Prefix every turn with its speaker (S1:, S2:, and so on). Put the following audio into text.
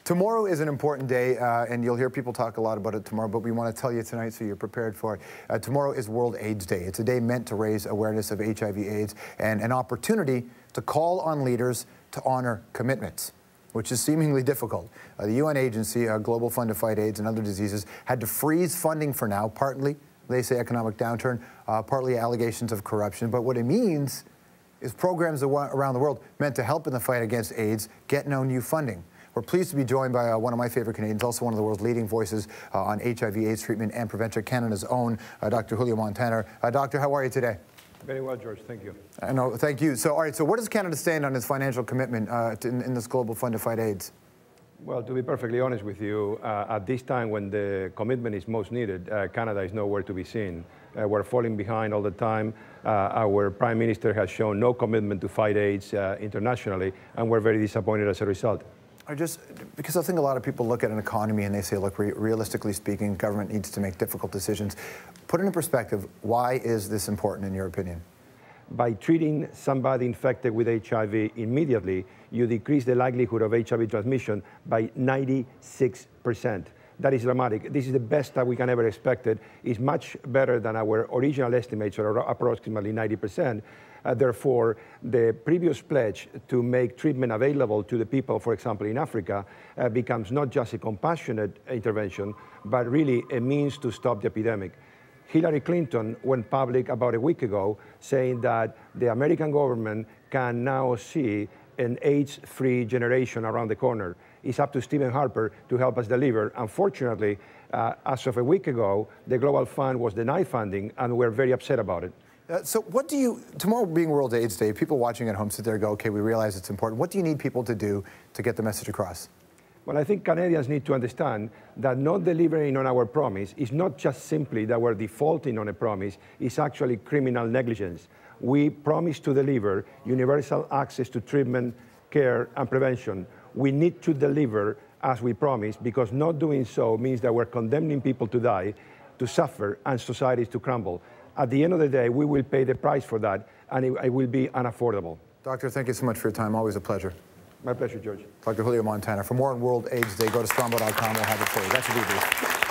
S1: Tomorrow is an important day, and you'll hear people talk a lot about it tomorrow, but we want to tell you tonight so you're prepared for it. Tomorrow is World AIDS Day. It's a day meant to raise awareness of HIV/AIDS and an opportunity to call on leaders to honor commitments, which is seemingly difficult. The UN agency, Global Fund to Fight AIDS and Other Diseases, had to freeze funding for now, partly, they say, economic downturn, partly allegations of corruption. But what it means is programs around the world meant to help in the fight against AIDS get no new funding. We're pleased to be joined by one of my favorite Canadians, also one of the world's leading voices on HIV/AIDS treatment and prevention, Canada's own Dr. Julio Montaner. Doctor, how are you today?
S2: Very well, George. Thank you.
S1: No, thank you. So, all right, so where does Canada stand on its financial commitment in this Global Fund to Fight AIDS?
S2: Well, to be perfectly honest with you, at this time when the commitment is most needed, Canada is nowhere to be seen. We're falling behind all the time. Our Prime Minister has shown no commitment to fight AIDS internationally, and we're very disappointed as a result.
S1: Because I think a lot of people look at an economy and they say, look, realistically speaking, government needs to make difficult decisions. Put it in perspective, why is this important in your opinion?
S2: By treating somebody infected with HIV immediately, you decrease the likelihood of HIV transmission by 96%. That is dramatic. This is the best that we can ever expect. It's much better than our original estimates, or approximately 90%. Therefore, the previous pledge to make treatment available to the people, for example, in Africa, becomes not just a compassionate intervention, but really a means to stop the epidemic. Hillary Clinton went public about a week ago saying that the American government can now see an AIDS-free generation around the corner. It's up to Stephen Harper to help us deliver. Unfortunately, as of a week ago, the Global Fund was denied funding, and we're very upset about it.
S1: So what do you, tomorrow being World AIDS Day, people watching at home sit there and go, okay, we realize it's important. What do you need people to do to get the message across?
S2: Well, I think Canadians need to understand that not delivering on our promise is not just simply that we're defaulting on a promise, it's actually criminal negligence. We promise to deliver universal access to treatment, care, and prevention. We need to deliver as we promise, because not doing so means that we're condemning people to die, to suffer, and societies to crumble. At the end of the day, we will pay the price for that, and it will be unaffordable.
S1: Doctor, thank you so much for your time. Always a pleasure.
S2: My pleasure, George.
S1: Dr. Julio Montaner. For more on World AIDS Day, go to Strombo.com. We'll have it for you. That's your debrief.